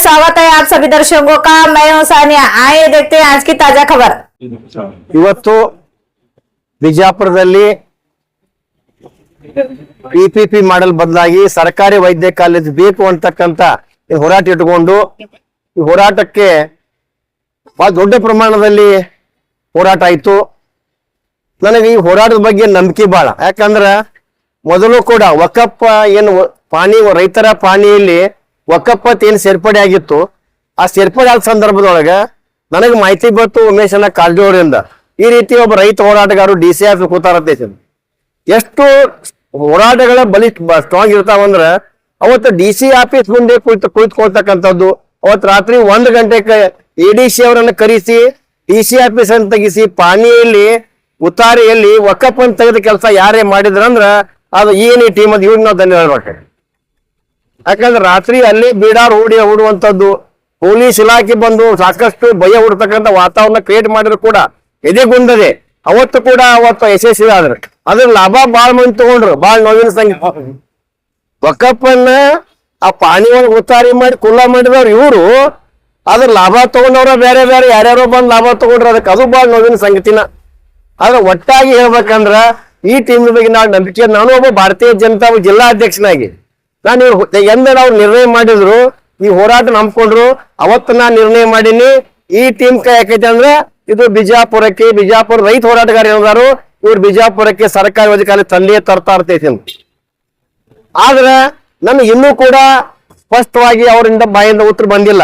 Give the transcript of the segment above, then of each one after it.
स्वागत है आप सभी दर्शकों का। मैं हूं सानिया। आइए देखते हैं आज की ताजा खबर। ಇವತ್ತು ಬಿಜಾಪುರದಲ್ಲಿ ಪಿಪಿಪಿ ಮಾಡೆಲ್ ಬದಲಾಗಿ ಸರ್ಕಾರಿ ವೈದ್ಯ ಕಾಲೇಜ್ ಬೇಕು ಅಂತಕ್ಕಂತ ಹೋರಾಟ ಇಟ್ಕೊಂಡು ಈ ಹೋರಾಟಕ್ಕೆ ಬಹಳ ದೊಡ್ಡ ಪ್ರಮಾಣದಲ್ಲಿ ಹೋರಾಟ ಆಯ್ತು. ನನಗೆ ಈ ಹೋರಾಟದ ಬಗ್ಗೆ ನಂಬಿಕೆ ಬಹಳ. ಯಾಕಂದ್ರ ಮೊದಲು ಕೂಡ ವಕಫ್ ಏನು ಪಾನಿ ರೈತರ ಪಾನಿಯಲ್ಲಿ ವಕಫ್ ಏನ್ ಸೇರ್ಪಡೆ ಆಗಿತ್ತು, ಆ ಸೇರ್ಪಡೆ ಆದ ಸಂದರ್ಭದೊಳಗ ನನಗೆ ಮಾಹಿತಿ ಬಂತು ಉಮೇಶ್ ಅಣ್ಣ ಕಾರಜೋಳರಿಂದ ಈ ರೀತಿ ಒಬ್ಬ ರೈತ ಹೋರಾಟಗಾರರು DCF ಕೂತಾರತ್ತೆ. ಎಷ್ಟು ಹೋರಾಟಗಳ ಸ್ಟ್ರಾಂಗ್ ಇರ್ತಾವಂದ್ರ ಅವತ್ತು DC ಆಫೀಸ್ ಮುಂದೆ ಕುಳಿತುಕೊಳ್ತಕ್ಕಂಥದ್ದು. ಅವತ್ತು ರಾತ್ರಿ 1 ಗಂಟೆಗೆ ADC ಅವರನ್ನ ಕರೆಸಿ DC ಆಫೀಸ್ ಅನ್ನು ತೆಗಿಸಿ ಪಾನಿಯಲ್ಲಿ ಉತ್ತಾರಿಯಲ್ಲಿ ವಕಫ್ ಅಂತ ತೆಗೆದ ಕೆಲಸ ಯಾರೇ ಮಾಡಿದ್ರಂದ್ರ ಅದು ಈ ಟೀಮ್ ಅದು ಇವ್ರು ನಾವು ಧನ್ಯವಾದ. ಯಾಕಂದ್ರೆ ರಾತ್ರಿ ಅಲ್ಲೇ ಬೀಡಾರ್ ಹೂಡುವಂಥದ್ದು, ಪೊಲೀಸ್ ಇಲಾಖೆ ಬಂದು ಸಾಕಷ್ಟು ಭಯ ಹುಡ್ತಕ್ಕಂಥ ವಾತಾವರಣ ಕ್ರಿಯೇಟ್ ಮಾಡಿದ್ರು ಕೂಡ ಎದೆಗುಂದದೆ ಅವತ್ತು ಕೂಡ ಅವತ್ತು ಯಶಸ್ವಿ ಆದ್ರು. ಅದ್ರ ಲಾಭ ಬಾಳ್ ಮಂದಿ ತಗೊಂಡ್ರು, ಬಾಳ್ ನೋವಿನ ಸಂಖ್ಯೆ. ವಕಫ್ ಅನ್ನ ಆ ಪಾನಿ ಒಳಗೆ ಉತ್ತಾರಿ ಮಾಡಿ ಕುಲ್ಲ ಮಾಡಿದವ್ರು ಇವರು, ಅದ್ರ ಲಾಭ ತಗೊಂಡವ್ರ ಬೇರೆ ಬೇರೆ ಯಾರ್ಯಾರೋ ಬಂದು ಲಾಭ ತಗೊಂಡ್ರು. ಅದಕ್ಕೆ ಅದು ಬಾಳ್ ನೋವಿನ ಸಂಗತಿನ. ಆದ್ರೆ ಒಟ್ಟಾಗಿ ಹೇಳ್ಬೇಕಂದ್ರ ಈ ಟೀಮ್ ಬಗ್ಗೆ ನಾವು ನಂಬಿಕೆ, ನಾನು ಒಬ್ಬ ಭಾರತೀಯ ಜನತಾ ಜಿಲ್ಲಾ ಅಧ್ಯಕ್ಷನಾಗಿ ನಾನು ಎಂದ ನಾವು ನಿರ್ಣಯ ಮಾಡಿದ್ರು ಈ ಹೋರಾಟ ನಂಬ್ಕೊಂಡ್ರು. ಅವತ್ತು ನಾನು ನಿರ್ಣಯ ಮಾಡೀನಿ ಈ ಟೀಮ್ ಕೈ ಯಾಕೈತೆ ಅಂದ್ರೆ ಇದು ಬಿಜಾಪುರ ರೈತ ಹೋರಾಟಗಾರ ಏನಾದ್ರು ಇವ್ರು ಬಿಜಾಪುರಕ್ಕೆ ಸರ್ಕಾರಿ ಅಧಿಕಾರಿ ತಂದೆ ತರ್ತಾ ಇರ್ತೈತಿ. ಆದ್ರೆ ನಮ್ಗೆ ಇನ್ನೂ ಕೂಡ ಸ್ಪಷ್ಟವಾಗಿ ಅವರಿಂದ ಬಾಯಿಂದ ಉತ್ತರ ಬಂದಿಲ್ಲ.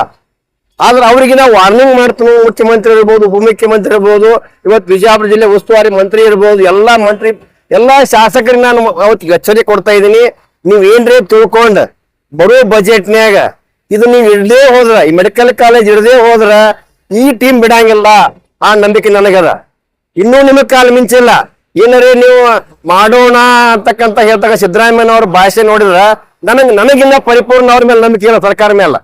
ಆದ್ರೆ ಅವ್ರಿಗೆ ನಾವು ವಾರ್ನಿಂಗ್ ಮಾಡ್ತೀವಿ. ಮುಖ್ಯಮಂತ್ರಿ ಇರ್ಬೋದು, ಉಪಮುಖ್ಯಮಂತ್ರಿ ಇರ್ಬೋದು, ಇವತ್ತು ಬಿಜಾಪುರ ಜಿಲ್ಲೆ ಉಸ್ತುವಾರಿ ಮಂತ್ರಿ ಇರ್ಬೋದು, ಎಲ್ಲಾ ಶಾಸಕರಿಗೆ ನಾನು ಅವತ್ತಿಗೆ ಎಚ್ಚರಿಕೆ ಕೊಡ್ತಾ ಇದ್ದೀನಿ. ನೀವ್ ಏನ್ರಿ ತಿಳ್ಕೊಂಡ್ ಬರೋ ಬಜೆಟ್ನ್ಯಾಗ ಇದು ನೀವ್ ಇಡದೇ ಹೋದ್ರ, ಈ ಮೆಡಿಕಲ್ ಕಾಲೇಜ್ ಇಡದೇ ಹೋದ್ರ ಈ ಟೀಮ್ ಬಿಡಂಗಿಲ್ಲ. ಆ ನಂಬಿಕೆ ನನಗದ. ಇನ್ನೂ ನಿಮಗ್ ಕಾಲ ಮಿಂಚಿಲ್ಲ. ಏನಾರೇ ನೀವು ಮಾಡೋಣ ಅಂತಕ್ಕಂತ ಹೇಳ್ತಾಗ ಸಿದ್ದರಾಮಯ್ಯನವ್ರ ಭಾಷೆ ನೋಡಿದ್ರ ನನಗಿನ್ನ ಪರಿಪೂರ್ಣ ಅವ್ರ ಮೇಲೆ ನಂಬಿಕೆ ಇಲ್ಲ, ಸರ್ಕಾರ ಮೇಲೆ.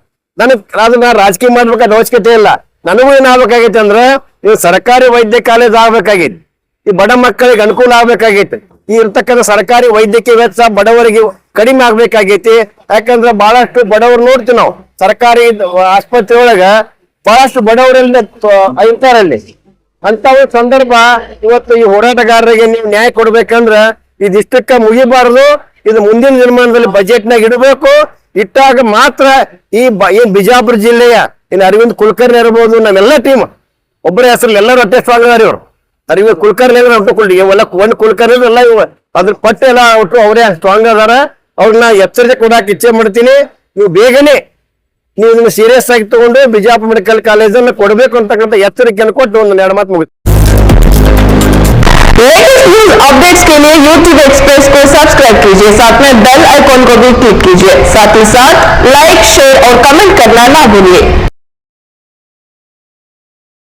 ಅದನ್ನ ರಾಜಕೀಯ ಮಾಡ್ಬೇಕಾದ ಅವಶ್ಯಕತೆ ಇಲ್ಲ. ನನಗೂ ಏನಾಗ್ಬೇಕಾಗೈತೆ ಅಂದ್ರೆ ನೀವು ಸರ್ಕಾರಿ ವೈದ್ಯ ಕಾಲೇಜ್ ಆಗ್ಬೇಕಾಗೈತಿ, ಈ ಬಡ ಮಕ್ಕಳಿಗೆ ಅನುಕೂಲ ಆಗ್ಬೇಕಾಗೈತಿ. ಈ ಇರ್ತಕ್ಕಂಥ ಸರ್ಕಾರಿ ವೈದ್ಯಕೀಯ ವೆಚ್ಚ ಬಡವರಿಗೆ ಕಡಿಮೆ ಆಗ್ಬೇಕಾಗೈತಿ. ಯಾಕಂದ್ರೆ ಬಹಳಷ್ಟು ಬಡವರು ನೋಡ್ತೀವಿ ನಾವು ಸರ್ಕಾರಿ ಆಸ್ಪತ್ರೆ ಒಳಗ ಬಹಳಷ್ಟು ಬಡವರಲ್ಲಿ ಇರ್ತಾರಲ್ಲಿ. ಅಂತ ಒಂದು ಸಂದರ್ಭ ಇವತ್ತು ಈ ಹೋರಾಟಗಾರರಿಗೆ ನೀವು ನ್ಯಾಯ ಕೊಡ್ಬೇಕಂದ್ರ ಇದಿಷ್ಟಕ್ಕ ಮುಗಿಬಾರದು. ಇದು ಮುಂದಿನ ನಿರ್ಮಾಣದಲ್ಲಿ ಬಜೆಟ್ನಾಗ ಇಡಬೇಕು. ಇಟ್ಟಾಗ ಮಾತ್ರ ಈ ಬಿಜಾಪುರ ಜಿಲ್ಲೆಯ ಇನ್ನು ಅರವಿಂದ್ ಕುಲಕರ್ಣಿ ಇರ್ಬೋದು, ನಮ್ಮೆಲ್ಲ ಟೀಮ್ ಒಬ್ಬರ ಹೆಸರಲ್ಲಿ ಎಲ್ಲರೂ ಅಟ್ಟೆ ಸ್ಟ್ರಾಂಗ್ ಅದಾರ. ಇವ್ರು ಅರವಿಂದ್ ಕುಲಕರ್ಣಿ ಒಂದು ಕುಲಕರ್ಣಿ ಎಲ್ಲ ಅದ್ರ ಪಟ್ಟ ಎಲ್ಲ ಒಟ್ಟು ಅವರೇ ಸ್ಟ್ರಾಂಗ್ ಅದಾರ. ಅವ್ರನ್ನ ಎಚ್ಚರಿಕೆ ಕೊಡಾಕ ಇಚ್ಛೆ ಮಾಡ್ತೀನಿ. ನೀವು ಬೇಗನೆ ನೀವು ಇದನ್ನ ಸೀರಿಯಸ್ ಆಗಿ ತಗೊಂಡು ಬಿಜಾಪುರ ಮೆಡಿಕಲ್ ಕಾಲೇಜನ್ನು ಕೊಡಬೇಕು ಅಂತಕ್ಕಂಥ ಎಚ್ಚರಿಕೆಯನ್ನು ಕೊಟ್ಟು ಒಂದು 2 ಮಾತು ಮುಗಿತು. लेटेस्ट न्यूज अपडेट्स के लिए YouTube एक्सप्रेस को सब्सक्राइब कीजिए, साथ में बेल आइकॉन को भी क्लिक कीजिए। साथ ही साथ लाइक, शेयर और कमेंट करना ना भूलिए।